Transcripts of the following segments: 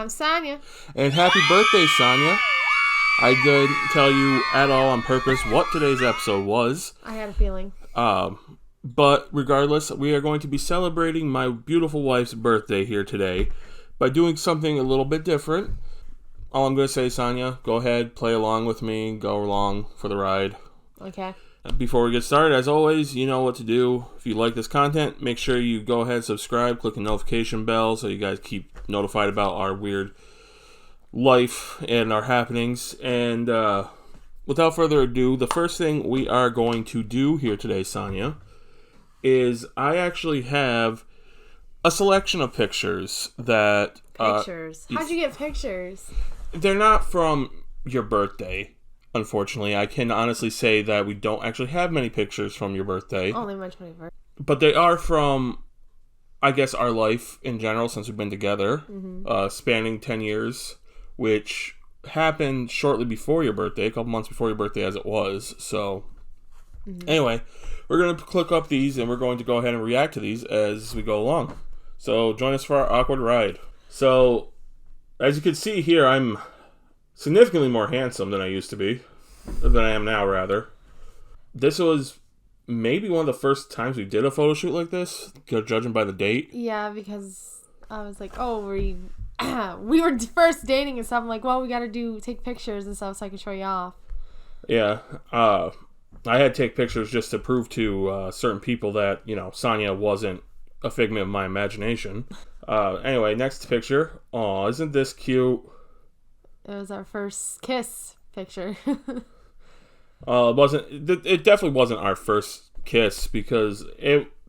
I'm Sonja. And happy birthday, Sonja. I didn't tell you at all on purpose what today's episode was. I had a feeling. But regardless, we are going to be celebrating my beautiful wife's birthday here today by doing something a little bit different. All I'm going to say, Sonja, go ahead, play along with me, go along for the ride. Okay. Before we get started, as always, you know what to do. If you like this content, make sure you go ahead and subscribe, click the notification bell so you guys keep notified about our weird life and our happenings. And without further ado, the first thing we are going to do here today, Sonja, is I actually have a selection of pictures that... Pictures? How'd you get pictures? They're not from your birthday. Unfortunately, I can honestly say that we don't actually have many pictures from your birthday. Only my 21st. But they are from, I guess, our life in general since we've been together, spanning 10 years, which happened shortly before your birthday, a couple months before your birthday as it was. So, anyway, we're going to click up these and we're going to go ahead and react to these as we go along. So, join us for our awkward ride. So, as you can see here, I'm significantly more handsome than I used to be. Than I am now, rather. This was maybe one of the first times we did a photo shoot like this, judging by the date. Yeah, because I was like, oh, we were first dating and stuff. I'm like, well, we got to take pictures and stuff so I can show you off. Yeah. I had to take pictures just to prove to certain people that, you know, Sonja wasn't a figment of my imagination. Anyway, next picture. Aw, isn't this cute? It was our first kiss picture. It definitely wasn't our first kiss because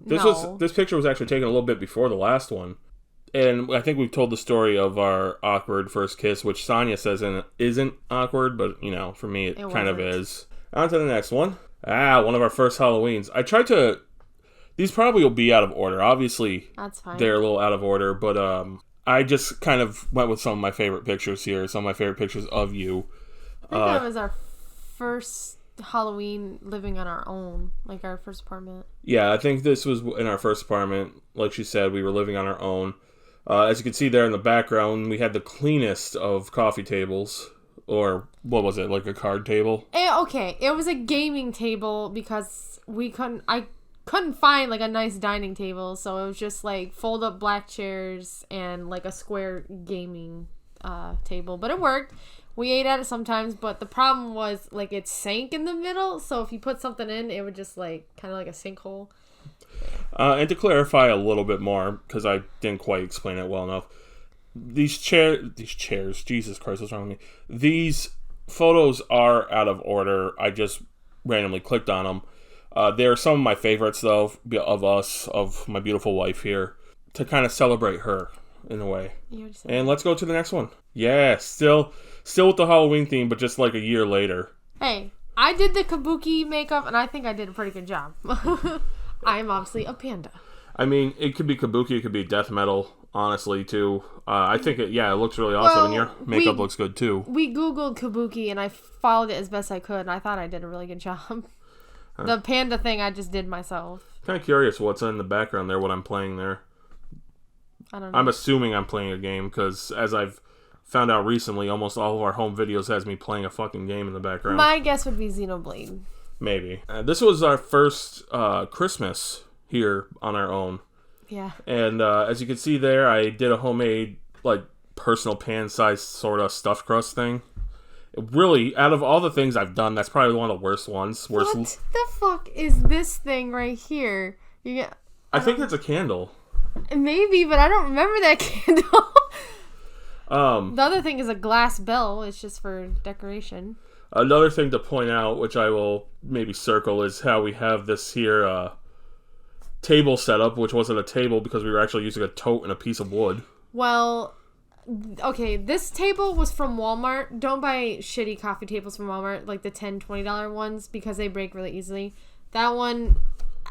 this picture was actually taken a little bit before the last one. And I think we've told the story of our awkward first kiss, which Sonja says isn't awkward, but, you know, for me it kind of is. On to the next one. One of our first Halloweens. These probably will be out of order. Obviously, that's fine. They're a little out of order, but I just kind of went with some of my favorite pictures here, some of my favorite pictures of you. I think that was our first Halloween living on our own, like our first apartment. Yeah, I think this was in our first apartment. Like she said, we were living on our own. As you can see there in the background, we had the cleanest of coffee tables. Or, what was it, like a card table? It was a gaming table because I couldn't find like a nice dining table, so it was just like fold up black chairs and like a square gaming table, but it worked. We ate at it sometimes, but the problem was like it sank in the middle, so if you put something in, it would just like kind of like a sinkhole. And to clarify a little bit more, because I didn't quite explain it well enough, these chairs, Jesus Christ, what's wrong with me? These photos are out of order. I just randomly clicked on them. They're some of my favorites, though, of my beautiful wife here, to kind of celebrate her, in a way. And let's go to the next one. Yeah, still with the Halloween theme, but just like a year later. Hey, I did the kabuki makeup, and I think I did a pretty good job. I'm obviously a panda. I mean, it could be kabuki, it could be death metal, honestly, too. I think it looks really awesome, and your makeup looks good, too. We Googled kabuki, and I followed it as best I could, and I thought I did a really good job. The panda thing I just did myself. Kind of curious what's in the background there, what I'm playing there. I don't know. I'm assuming I'm playing a game, because as I've found out recently, almost all of our home videos has me playing a fucking game in the background. My guess would be Xenoblade. Maybe. This was our first Christmas here on our own. Yeah. And as you can see there, I did a homemade, like, personal pan-sized sort of stuffed crust thing. Really, out of all the things I've done, that's probably one of the worst ones. What the fuck is this thing right here? I think it's a candle. Maybe, but I don't remember that candle. The other thing is a glass bell. It's just for decoration. Another thing to point out, which I will maybe circle, is how we have this here table setup, which wasn't a table because we were actually using a tote and a piece of wood. Well, okay, this table was from Walmart. Don't buy shitty coffee tables from Walmart, like the $10, $20 ones, because they break really easily. That one,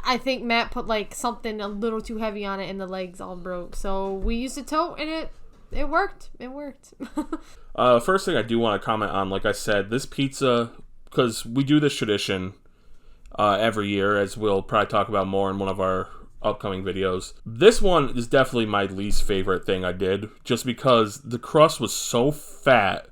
I think Matt put like something a little too heavy on it and the legs all broke. So we used a tote and it worked. It worked. First thing I do want to comment on, like I said, this pizza, because we do this tradition every year, as we'll probably talk about more in one of our upcoming videos. This one is definitely my least favorite thing I did, just because the crust was so fat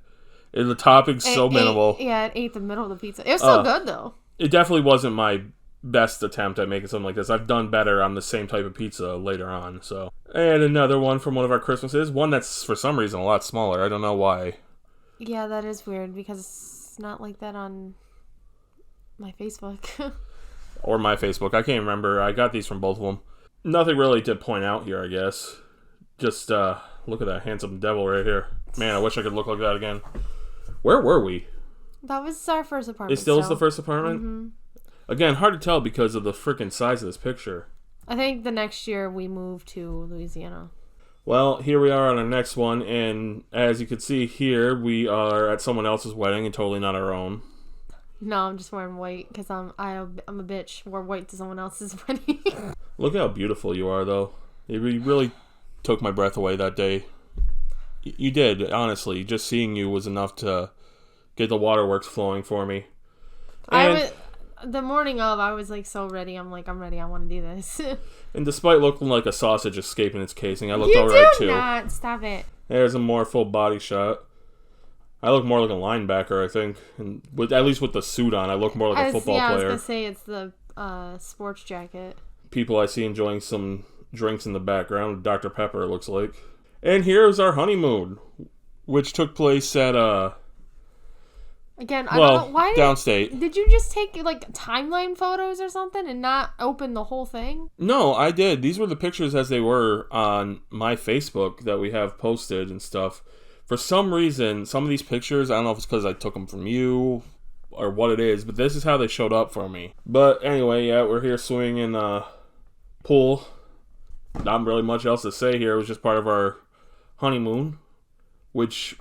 and the toppings so minimal. It ate the middle of the pizza. It was still good, though. It definitely wasn't my best attempt at making something like this. I've done better on the same type of pizza later on. So, and another one from one of our Christmases, one that's for some reason a lot smaller. I don't know why. Yeah, that is weird because it's not like that on my Facebook. Or my Facebook. I can't remember. I got these from both of them. Nothing really to point out here, I guess. Just look at that handsome devil right here. Man, I wish I could look like that again. Where were we? That was our first apartment. It still is the first apartment? Mm-hmm. Again, hard to tell because of the freaking size of this picture. I think the next year we moved to Louisiana. Well, here we are on our next one, and as you can see here, we are at someone else's wedding and totally not our own. No, I'm just wearing white because I'm a bitch. Wore white to someone else's wedding. Look how beautiful you are, though. You really took my breath away that day. You did, honestly. Just seeing you was enough to get the waterworks flowing for me. And the morning of, I was like so ready. I'm ready. I want to do this. And despite looking like a sausage escaping its casing, I looked alright too. You do not. Stop it. There's a more full body shot. I look more like a linebacker, I think. And at least with the suit on, I look more like a football player. I was going to say it's the sports jacket. People I see enjoying some drinks in the background. Dr. Pepper, it looks like. And here's our honeymoon, which took place at, again, I don't know. Why downstate. Did you just take, like, timeline photos or something and not open the whole thing? No, I did. These were the pictures as they were on my Facebook that we have posted and stuff. For some reason, some of these pictures, I don't know if it's because I took them from you or what it is, but this is how they showed up for me. But anyway, yeah, we're here swimming in a pool. Not really much else to say here. It was just part of our honeymoon, which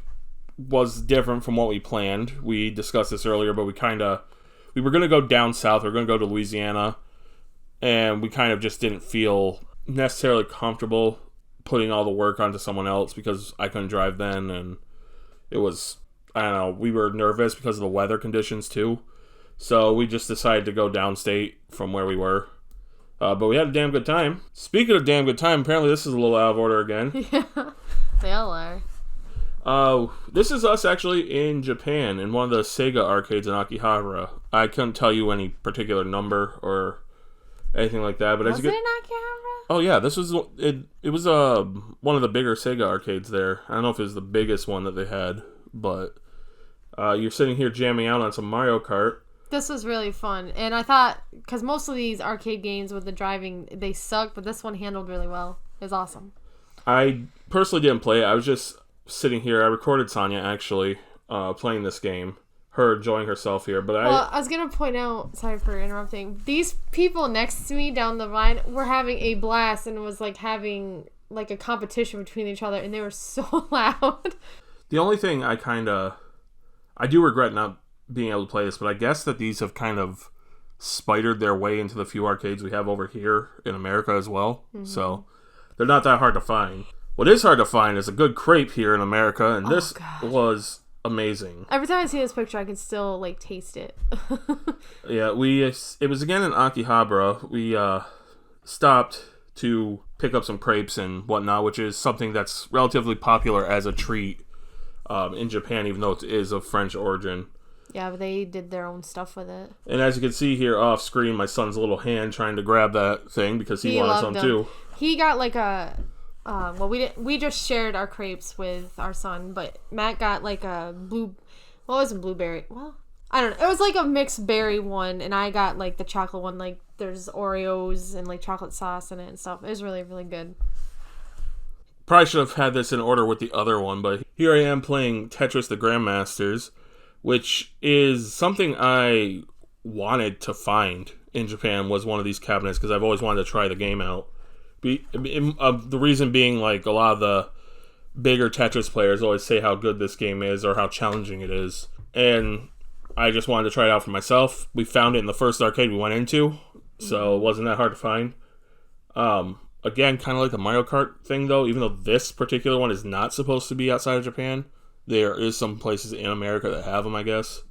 was different from what we planned. We discussed this earlier, but we were going to go down south. We were going to go to Louisiana, and we kind of just didn't feel necessarily comfortable putting all the work onto someone else because I couldn't drive then, and it was, I don't know, we were nervous because of the weather conditions too. So we just decided to go downstate from where we were. But we had a damn good time. Speaking of damn good time, apparently this is a little out of order again. Yeah, they all are. This is us actually in Japan in one of the Sega arcades in Akihabara. I couldn't tell you any particular number or anything like that, but was it in Akihabara? Oh yeah, this was it. It was one of the bigger Sega arcades there. I don't know if it was the biggest one that they had, but you're sitting here jamming out on some Mario Kart. This was really fun, and I thought because most of these arcade games with the driving they suck, but this one handled really well. It was awesome. I personally didn't play it. I was just sitting here. I recorded Sonja actually playing this game. Her enjoying herself here, but I was gonna point out. Sorry for interrupting. These people next to me down the line were having a blast, and it was like having like a competition between each other, and they were so loud. The only thing I do regret not being able to play this, but I guess that these have kind of spidered their way into the few arcades we have over here in America as well. Mm-hmm. So they're not that hard to find. What is hard to find is a good crepe here in America, and this was amazing. Every time I see this picture, I can still like taste it. Yeah, it was again in Akihabara. We stopped to pick up some crepes and whatnot, which is something that's relatively popular as a treat in Japan, even though it is of French origin. Yeah, but they did their own stuff with it. And as you can see here off screen, my son's little hand trying to grab that thing because he wanted some too. He got like a we just shared our crepes with our son, but Matt got like a it wasn't blueberry. Well, I don't know. It was like a mixed berry one, and I got like the chocolate one. Like there's Oreos and like chocolate sauce in it and stuff. It was really, really good. Probably should have had this in order with the other one, but here I am playing Tetris the Grandmasters, which is something I wanted to find in Japan, was one of these cabinets, because I've always wanted to try the game out. The reason being, like, a lot of the bigger Tetris players always say how good this game is or how challenging it is. And I just wanted to try it out for myself. We found it in the first arcade we went into, so it wasn't that hard to find. Again, kind of like the Mario Kart thing, though, even though this particular one is not supposed to be outside of Japan. There is some places in America that have them, I guess.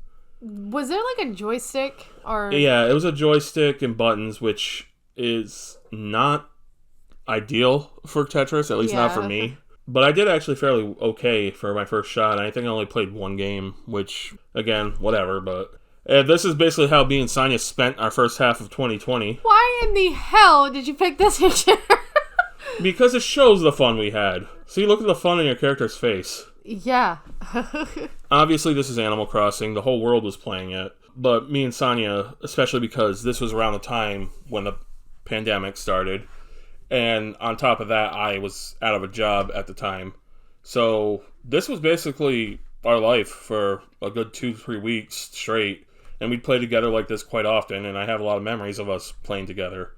Was there like a joystick? Or yeah, it was a joystick and buttons, which is not ideal for Tetris, at least not for me. But I did actually fairly okay for my first shot. I think I only played one game, which, again, whatever. But this is basically how me and Sonja spent our first half of 2020. Why in the hell did you pick this picture? Because it shows the fun we had. See, look at the fun in your character's face. Yeah. Obviously, this is Animal Crossing. The whole world was playing it. But me and Sonja, especially because this was around the time when the pandemic started. And on top of that, I was out of a job at the time. So this was basically our life for a good 2-3 weeks straight. And we'd play together like this quite often. And I have a lot of memories of us playing together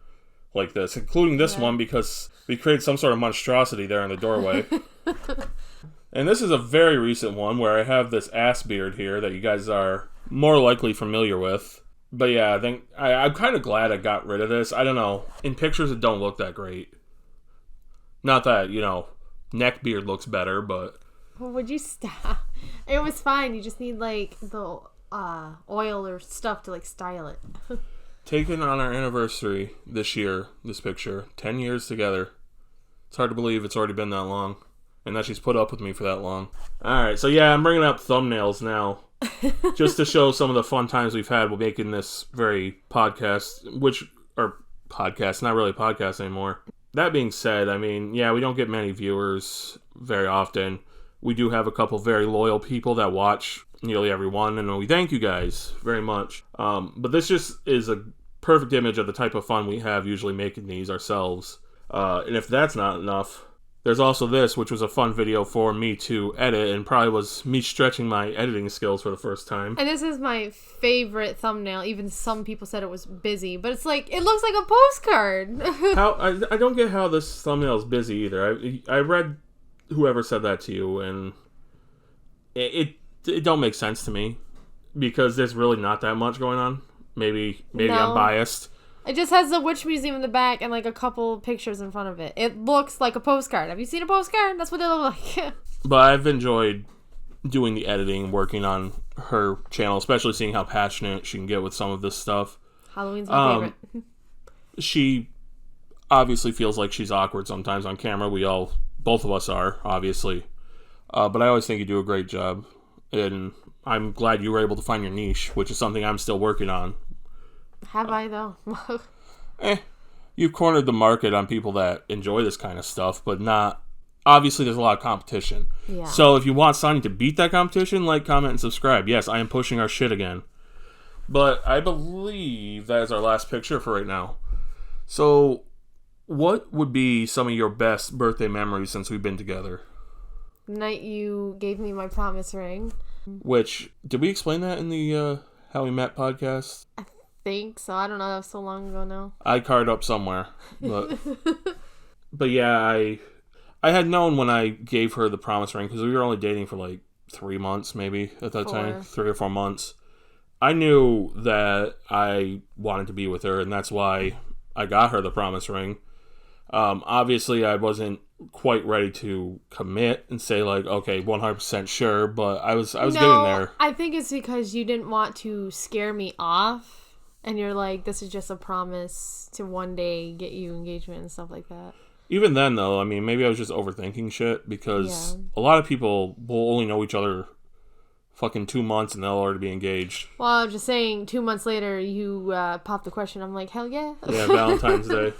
like this, including this one because we created some sort of monstrosity there in the doorway. And this is a very recent one where I have this ass beard here that you guys are more likely familiar with. But yeah, I think I'm kind of glad I got rid of this. I don't know. In pictures, it don't look that great. Not that, neck beard looks better, but... Well, would you stop? It was fine. You just need, like, the oil or stuff to, like, style it. Taken on our anniversary this year, this picture. 10 years together. It's hard to believe it's already been that long. And that she's put up with me for that long. Alright, so yeah, I'm bringing up thumbnails now. Just to show some of the fun times we've had with making this very podcast, not really a podcast anymore. That being said, I mean, yeah, we don't get many viewers very often. We do have a couple very loyal people that watch nearly every one, and we thank you guys very much. But this just is a perfect image of the type of fun we have usually making these ourselves. And if that's not enough, there's also this, which was a fun video for me to edit, and probably was me stretching my editing skills for the first time. And this is my favorite thumbnail. Even some people said it was busy, but it's like, it looks like a postcard. I don't get how this thumbnail is busy either. I read whoever said that to you, and it don't make sense to me, because there's really not that much going on. Maybe no. I'm biased. It just has the Witch Museum in the back and, like, a couple pictures in front of it. It looks like a postcard. Have you seen a postcard? That's what they look like. But I've enjoyed doing the editing, working on her channel, especially seeing how passionate she can get with some of this stuff. Halloween's my favorite. She obviously feels like she's awkward sometimes on camera. Both of us are, obviously. But I always think you do a great job. And I'm glad you were able to find your niche, which is something I'm still working on. Have I, though? You've cornered the market on people that enjoy this kind of stuff, but not... Obviously, there's a lot of competition. Yeah. So if you want Sonja to beat that competition, like, comment, and subscribe. Yes, I am pushing our shit again. But I believe that is our last picture for right now. So, what would be some of your best birthday memories since we've been together? The night you gave me my promise ring. Which, did we explain that in the How We Met podcast? I think so. I don't know. That was so long ago now. I card up somewhere. But yeah, I had known when I gave her the promise ring, because we were only dating for like 3 months maybe at that time. 3 or 4 months. I knew that I wanted to be with her, and that's why I got her the promise ring. Obviously, I wasn't quite ready to commit and say, like, okay, 100% sure, but I was getting there. I think it's because you didn't want to scare me off, and you're like, this is just a promise to one day get you engagement and stuff like that. Even then, though, I mean, maybe I was just overthinking shit, because a lot of people will only know each other fucking 2 months and they'll already be engaged. Well, I'm just saying, 2 months later, you popped the question. I'm like, hell yeah. Yeah, Valentine's Day.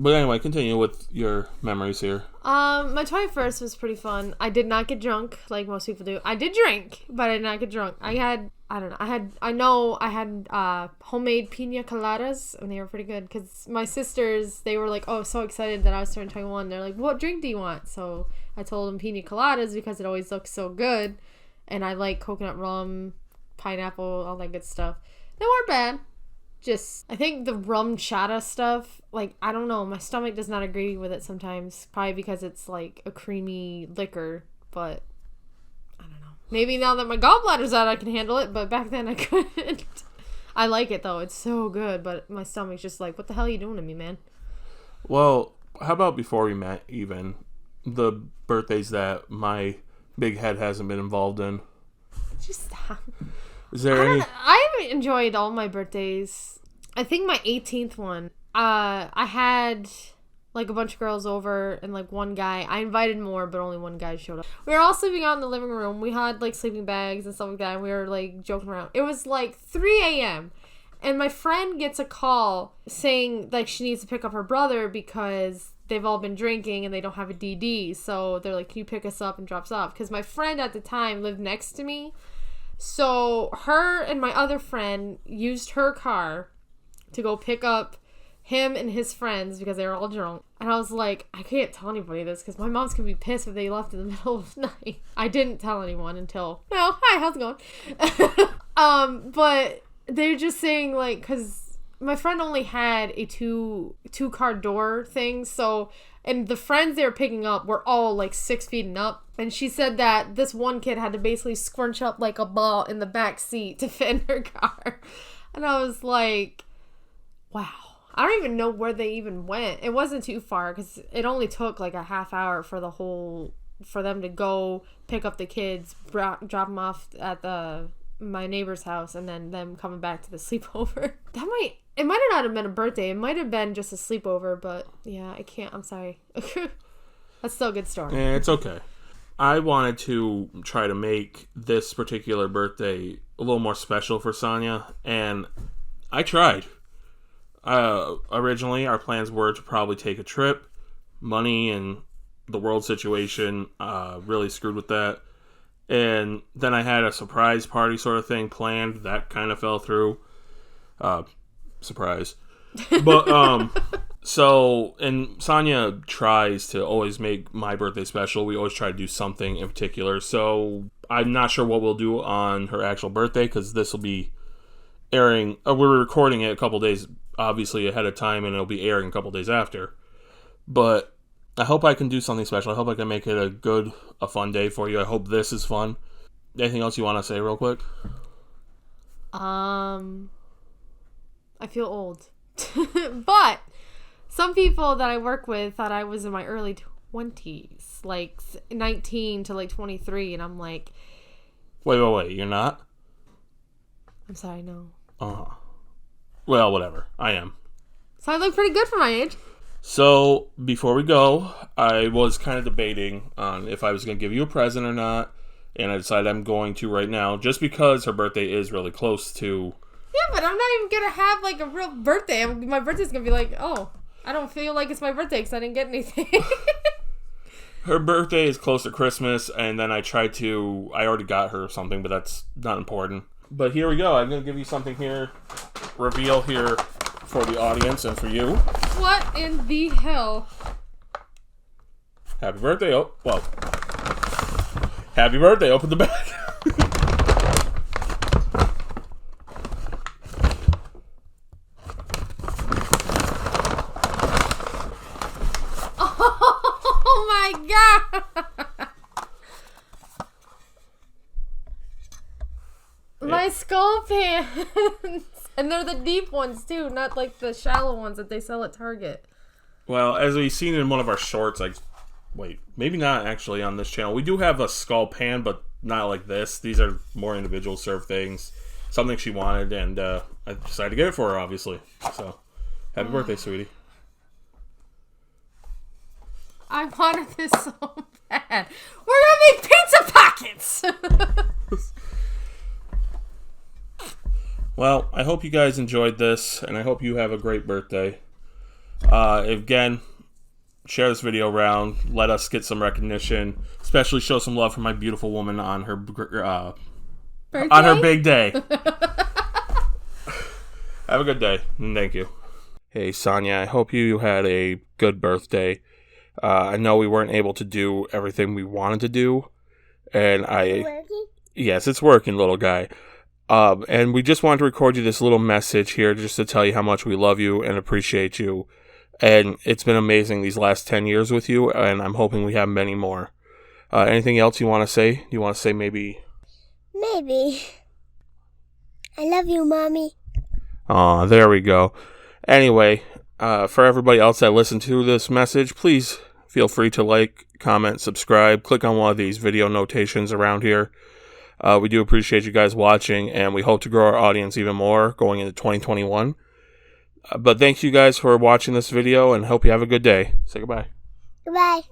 But anyway, continue with your memories here. My 21st was pretty fun. I did not get drunk like most people do. I did drink, but I did not get drunk. I had homemade pina coladas, and they were pretty good, because my sisters, they were like, oh, so excited that I was turning 21. They're like, what drink do you want? So I told them pina coladas, because it always looks so good, and I like coconut rum, pineapple, all that good stuff. They weren't bad. Just, I think the rum chata stuff, like, I don't know, my stomach does not agree with it sometimes, probably because it's like a creamy liquor, but I don't know. Maybe now that my gallbladder's out, I can handle it, but back then I couldn't. I like it, though. It's so good, but my stomach's just like, what the hell are you doing to me, man? Well, how about before we met, even, the birthdays that my big head hasn't been involved in? Just stop. Is there any... I've enjoyed all my birthdays. I think my 18th one, I had like a bunch of girls over and like one guy. I invited more, but only one guy showed up. We were all sleeping out in the living room. We had like sleeping bags and stuff like that. And we were like joking around. It was like 3 a.m. And my friend gets a call saying like she needs to pick up her brother because they've all been drinking and they don't have a DD. So they're like, can you pick us up and drop us off? Because my friend at the time lived next to me. So her and my other friend used her car to go pick up him and his friends because they were all drunk. And I was like, I can't tell anybody this because my mom's going to be pissed if they left in the middle of the night. I didn't tell anyone until, no, hi, how's it going? But they're just saying like, because my friend only had a two-car door thing. So, and the friends they were picking up were all like 6 feet and up. And she said that this one kid had to basically scrunch up like a ball in the back seat to fit in her car. And I was like, wow. I don't even know where they even went. It wasn't too far because it only took like a half hour for them to go pick up the kids, drop them off at my neighbor's house, and then them coming back to the sleepover. It might not have been a birthday. It might have been just a sleepover, but yeah, I can't. I'm sorry. That's still a good story. Yeah, it's okay. I wanted to try to make this particular birthday a little more special for Sonja, and I tried. Originally, our plans were to probably take a trip. Money and the world situation really screwed with that. And then I had a surprise party sort of thing planned. That kind of fell through. Surprise. But, and Sonja tries to always make my birthday special. We always try to do something in particular. So I'm not sure what we'll do on her actual birthday because this will be airing. We're recording it a couple days obviously ahead of time, and it'll be airing a couple days after. But I hope I can do something special. I hope I can make it a fun day for you. I hope this is fun. Anything else you want to say real quick? I feel old. But some people that I work with thought I was in my early 20s, like 19 to like 23, and I'm like, Wait, you're not? I'm sorry, no. Well, whatever. I am. So I look pretty good for my age. So, before we go, I was kind of debating on if I was going to give you a present or not, and I decided I'm going to right now, just because her birthday is really close to... Yeah, but I'm not even going to have, like, a real birthday. My birthday's going to be like, oh, I don't feel like it's my birthday because I didn't get anything. Her birthday is close to Christmas, and then I already got her something, but that's not important. But here we go. I'm going to give you something here, reveal here for the audience and for you. What in the hell? Happy birthday. Oh, well. Happy birthday. Open the bag. Oh my God. My skull pants. And they're the deep ones too, not like the shallow ones that they sell at Target. Well, as we've seen in one of our shorts, maybe not actually on this channel. We do have a skull pan, but not like this. These are more individual serve things. Something she wanted, and I decided to get it for her, obviously. So, happy birthday, sweetie. I wanted this so bad. We're gonna make pizza pockets! Well, I hope you guys enjoyed this, and I hope you have a great birthday. Again, share this video around. Let us get some recognition. Especially show some love for my beautiful woman on her big day. Have a good day, and thank you. Hey, Sonja, I hope you had a good birthday. I know we weren't able to do everything we wanted to do, and Yes, it's working, little guy. And we just wanted to record you this little message here just to tell you how much we love you and appreciate you. And it's been amazing these last 10 years with you, and I'm hoping we have many more. Anything else you want to say? You want to say maybe? Maybe. I love you, Mommy. Aw, there we go. Anyway, for everybody else that listened to this message, please feel free to like, comment, subscribe, click on one of these video notations around here. We do appreciate you guys watching, and we hope to grow our audience even more going into 2021. But thanks you guys for watching this video, and hope you have a good day. Say goodbye. Goodbye.